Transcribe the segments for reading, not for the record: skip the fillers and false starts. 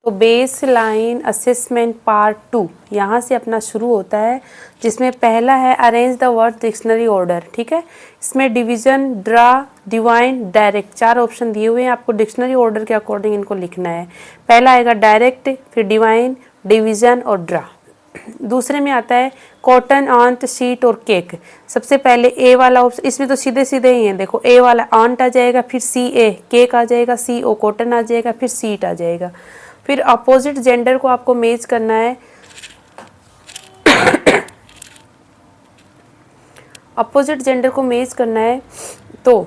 तो base line assessment part 2 यहाँ से अपना शुरू होता है, जिसमें पहला है arrange the word dictionary order. ठीक है, इसमें division, draw, divine, direct 4 option दिए हुए हैं। आपको डिक्शनरी ऑर्डर के अकॉर्डिंग इनको लिखना है। पहला आएगा डायरेक्ट, फिर डिवाइन, डिवीजन और ड्रा। दूसरे में आता है कॉटन, आंट, शीट और केक। सबसे पहले ए वाला ऑप्शन, इसमें तो सीधे सीधे ही हैं। देखो, ए वाला आंट आ जाएगा, फिर सी ए केक आ जाएगा, सी ओ कॉटन आ जाएगा, फिर सीट आ जाएगा। फिर अपोजिट जेंडर को आपको मैच करना है। अपोजिट जेंडर को मैच करना है तो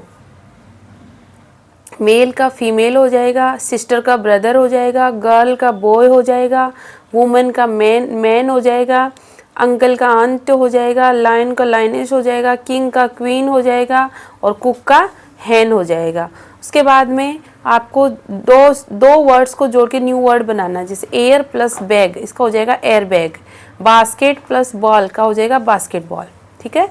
मेल का फीमेल हो जाएगा, सिस्टर का ब्रदर हो जाएगा, गर्ल का बॉय हो जाएगा, वुमेन का मैन हो जाएगा, अंकल का आंट हो जाएगा, लायन का लाइनेस हो जाएगा, किंग का क्वीन हो जाएगा और कुक का हैन हो जाएगा। उसके बाद में आपको दो वर्ड्स को जोड़ के न्यू वर्ड बनाना है। जैसे एयर प्लस बैग, इसका हो जाएगा air bag. Basket plus ball का हो जाएगा बास्केट बॉल। ठीक है,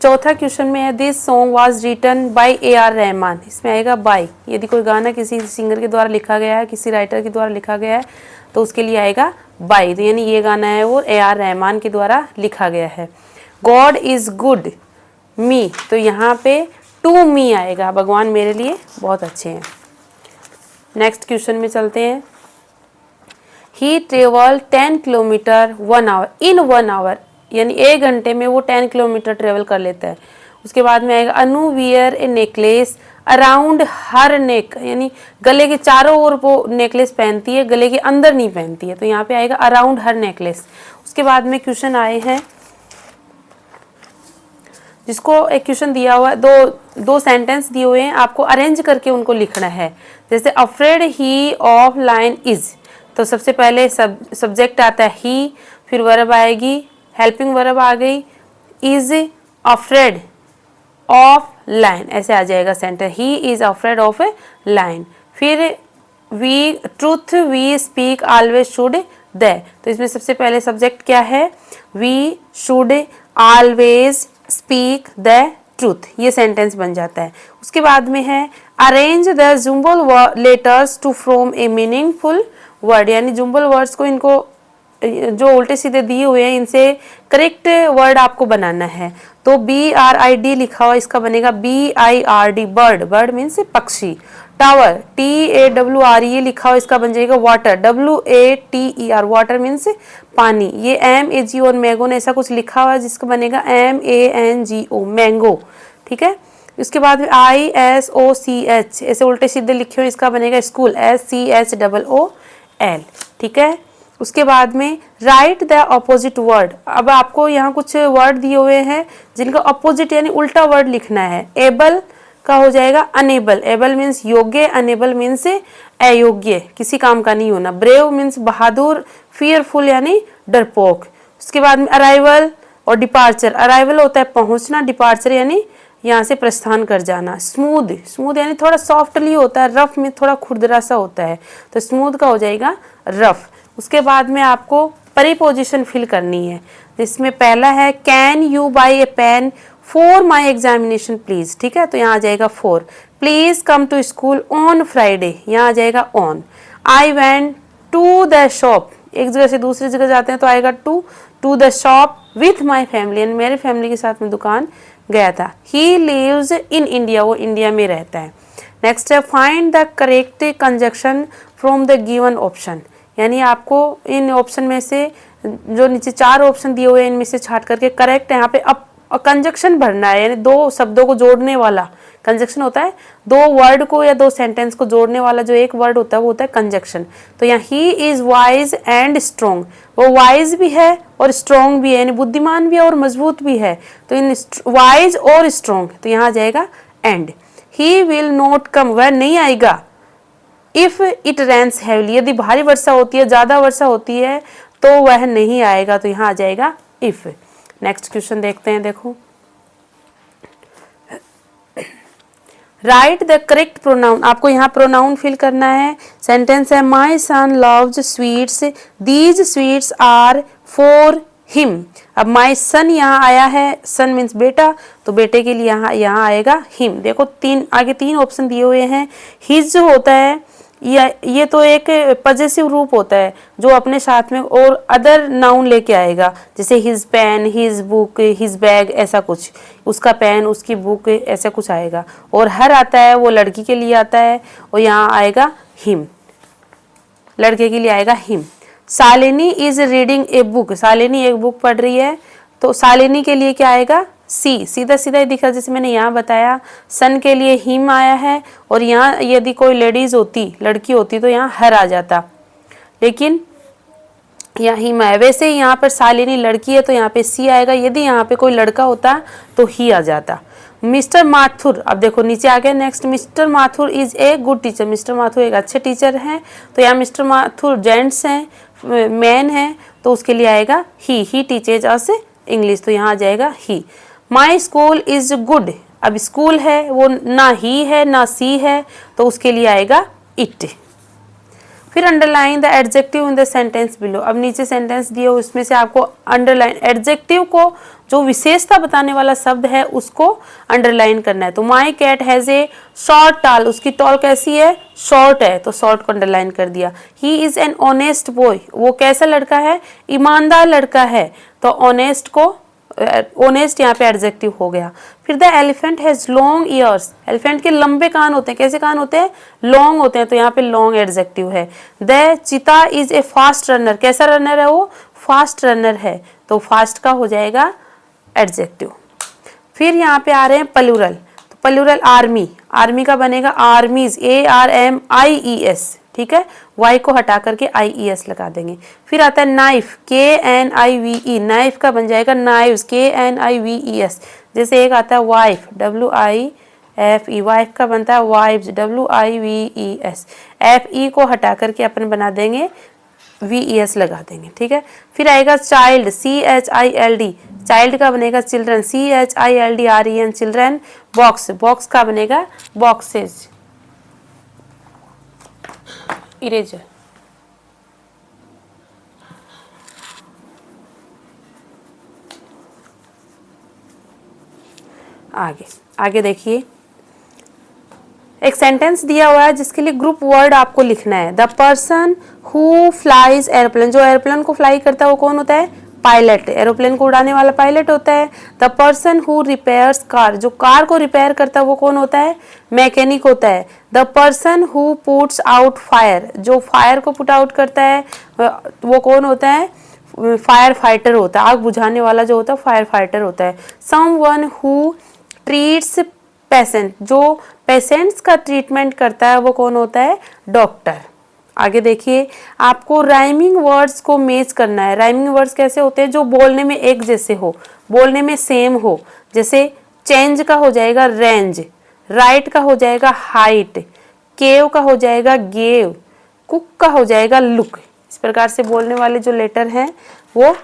चौथा क्वेश्चन में है this song was written by A R. Rahman. इसमें आएगा बाय। यदि कोई गाना किसी सिंगर के द्वारा लिखा गया है, किसी राइटर के द्वारा लिखा गया है, तो उसके लिए आएगा बाय। तो यानी ये गाना है वो ए.आर. रहमान के द्वारा लिखा गया है। गॉड इज गुड मी, तो यहाँ पे टू मी आएगा, भगवान मेरे लिए बहुत अच्छे हैं। नेक्स्ट क्वेश्चन में चलते हैं। He travel 10 kilometre 1 hour in 1 hour, यानी 1 घंटे में वो 10 किलोमीटर ट्रेवल कर लेता है। उसके बाद में आएगा अनु वियर ए नेकलेस अराउंड हर नेक, यानी गले के चारों ओर वो नेकलेस पहनती है, गले के अंदर नहीं पहनती है। तो यहाँ पे आएगा अराउंड हर नेकलेस। उसके बाद में क्वेश्चन आए हैं, जिसको एक क्वेश्चन दिया हुआ है, दो सेंटेंस दिए हुए हैं, आपको अरेंज करके उनको लिखना है। जैसे afraid he of line is, तो सबसे पहले सब्जेक्ट आता है ही, फिर वर्ब आएगी, हेल्पिंग वर्ब आ गई, इज अफ्रेड ऑफ लाइन, ऐसे आ जाएगा sentence, he is afraid of a line. फिर we truth we speak always should the, तो इसमें सबसे पहले सब्जेक्ट क्या है, we should always speak the truth, ये सेंटेंस बन जाता है। उसके बाद में है arrange the jumble letters to form a meaningful word, यानी जुम्बल वर्ड्स को, इनको जो उल्टे सीधे दिए हुए हैं, इनसे करेक्ट वर्ड आपको बनाना है। तो BRID लिखा हुआ, इसका बनेगा BIRD, बर्ड, बर्ड मीन्स पक्षी। टावर TAWRE लिखा हुआ, इसका बन जाएगा वाटर, WATER, वाटर मीन्स पानी। ये MAGO और मैंगो ने ऐसा कुछ लिखा हुआ है, जिसका बनेगा MANGO, मैंगो। ठीक है, उसके बाद में ISOCH, ऐसे उल्टे सीधे लिखे हुए, इसका बनेगा स्कूल, SCHOOL। ठीक है, उसके बाद में राइट द अपोजिट वर्ड। अब आपको यहाँ कुछ वर्ड दिए हुए हैं जिनका अपोजिट यानी उल्टा वर्ड लिखना है। एबल का हो जाएगा अनेबल, एबल मीन्स योग्य, अनेबल मीन्स अयोग्य, किसी काम का नहीं होना। ब्रेव मीन्स बहादुर, फियरफुल यानी डरपोक। उसके बाद में अराइवल और डिपार्चर, अराइवल होता है पहुंचना, डिपार्चर यानी यहाँ से प्रस्थान कर जाना। स्मूथ, स्मूथ यानी थोड़ा सॉफ्टली होता है, रफ में थोड़ा खुरदरा सा होता है, तो स्मूथ का हो जाएगा रफ। उसके बाद में आपको प्रीपोजिशन फिल करनी है, जिसमें पहला है can you buy a pen for my examination please. ठीक है, तो यहाँ आ जाएगा for. Please come to school on Friday, यहाँ आ जाएगा on. I went to the shop, एक जगह से दूसरी जगह जाते हैं तो आएगा to the shop with my family, यानी मेरे फैमिली के साथ में दुकान गया था। ही लिव्स इन इंडिया, वो इंडिया में रहता है। नेक्स्ट है find the correct conjunction from the given option, यानी आपको इन ऑप्शन में से जो नीचे 4 ऑप्शन दिए हुए हैं, इनमें से छाट करके करेक्ट यहाँ पे अब कंजक्शन भरना है, यानी 2 शब्दों को जोड़ने वाला कंजक्शन होता है। 2 वर्ड को या 2 सेंटेंस को जोड़ने वाला जो एक वर्ड होता है वो होता है कंजक्शन। तो यहाँ he is wise and strong, वो वाइज भी है और स्ट्रॉन्ग भी है, यानी बुद्धिमान भी है और मजबूत भी है। तो इन वाइज और स्ट्रॉन्ग, तो यहाँ आ जाएगा and. He will not come, वह नहीं आएगा। इफ इट रेन्स हैवीली, यदि भारी वर्षा होती है, ज्यादा वर्षा होती है, तो वह नहीं आएगा, तो यहाँ आ जाएगा इफ। नेक्स्ट क्वेश्चन देखते हैं। देखो, राइट द करेक्ट प्रोनाउन, आपको यहाँ प्रोनाउन फिल करना है। सेंटेंस है my son loves sweets, these sweets are for him. अब माई सन यहाँ आया है, सन मीन्स बेटा, तो बेटे के लिए यहाँ आएगा हिम। देखो आगे 3 ऑप्शन दिए हुए हैं। हिज जो होता है ये तो एक पजेसिव रूप होता है जो अपने साथ में और अदर नाउन लेके आएगा, जैसे his pen, his book, his bag, ऐसा कुछ, उसका पेन, उसकी बुक, ऐसा कुछ आएगा। और हर आता है वो लड़की के लिए आता है, और यहाँ आएगा हिम, लड़के के लिए आएगा him. Shalini is reading a book, Shalini एक बुक पढ़ रही है, तो शालिनी के लिए क्या आएगा, सी, सीधा सीधा ही दिखा जैसे मैंने यहाँ बताया। सन के लिए हिम आया है, और यहाँ यदि कोई लेडीज होती, लड़की होती, तो यहाँ हर आ जाता, लेकिन यहाँ हिम आया। वैसे ही यहाँ पर शालिनी लड़की है तो यहाँ पे सी आएगा, यदि यहाँ पे कोई लड़का होता तो ही आ जाता। मिस्टर माथुर, अब देखो नीचे आ गया next, mister Mathur is a good teacher, mister Mathur एक अच्छे टीचर हैं, तो यहाँ मिस्टर माथुर जेंट्स हैं, मैन है, तो उसके लिए आएगा ही टीचेज अस इंग्लिश, तो यहाँ आ जाएगा ही। माई स्कूल इज गुड, अब स्कूल है वो ना ही है ना सी है, तो उसके लिए आएगा इट। फिर underline the adjective in the sentence below, अब नीचे सेंटेंस दिए उसमें से आपको अंडरलाइन, एडजेक्टिव को जो विशेषता बताने वाला शब्द है उसको अंडरलाइन करना है। तो my cat has a short tall, उसकी टॉल कैसी है, शॉर्ट है, तो शॉर्ट को अंडरलाइन कर दिया। He is an honest boy, वो कैसा लड़का है, ईमानदार लड़का है, तो ऑनेस्ट को ऑनेस्ट यहाँ पे एडजेक्टिव हो गया। फिर the elephant has long years, elephant के लंबे कान होते हैं, कैसे कान होते हैं, लॉन्ग होते हैं, तो यहाँ पे लॉन्ग एडजेक्टिव है। द चीता इज ए फास्ट रनर, कैसा रनर है वो, फास्ट रनर है, तो फास्ट का हो जाएगा एडजेक्टिव। फिर यहाँ पे आ रहे हैं प्लूरल, तो प्लूरल आर्मी, आर्मी का बनेगा आर्मीज, ARMIES, ठीक है, वाई को हटा करके IES लगा देंगे। फिर आता है नाइफ, KNIVE, नाइफ का बन जाएगा नाइव्स, KNIVES। जैसे एक आता है वाइफ, WIFE, वाइफ का बनता है वाइव्स, WIVES। FE को हटा करके अपन बना देंगे VES लगा देंगे, ठीक है। फिर आएगा चाइल्ड, CHILD, चाइल्ड का बनेगा children, CHILDREN, children. Box, box का बनेगा बॉक्सेस। इरेजर, आगे आगे देखिए, एक सेंटेंस दिया हुआ है जिसके लिए ग्रुप वर्ड आपको लिखना है। The person who flies aeroplane, जो एरोप्लेन को फ्लाई करता है वो कौन होता है, पायलट, एरोप्लेन को उड़ाने वाला पायलट होता है। The person who repairs car, जो कार को रिपेयर करता है वो कौन होता है, मैकेनिक होता है। The person who puts out fire, जो फायर को पुट आउट करता है वो कौन होता है, फायर फाइटर होता है, आग बुझाने वाला जो होता है फायर फाइटर होता है। समवन हु ट्रीट्स पेशेंट, जो पेशेंट्स का ट्रीटमेंट करता है वो कौन होता है, डॉक्टर। आगे देखिए, आपको राइमिंग वर्ड्स को मैच करना है। राइमिंग वर्ड्स कैसे होते हैं, जो बोलने में एक जैसे हो, बोलने में सेम हो। जैसे चेंज का हो जाएगा रेंज, राइट का हो जाएगा हाइट, केव का हो जाएगा गेव, कुक का हो जाएगा लुक। इस प्रकार से बोलने वाले जो लेटर हैं वो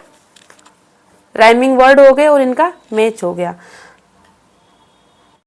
राइमिंग वर्ड हो गए और इनका मैच हो गया।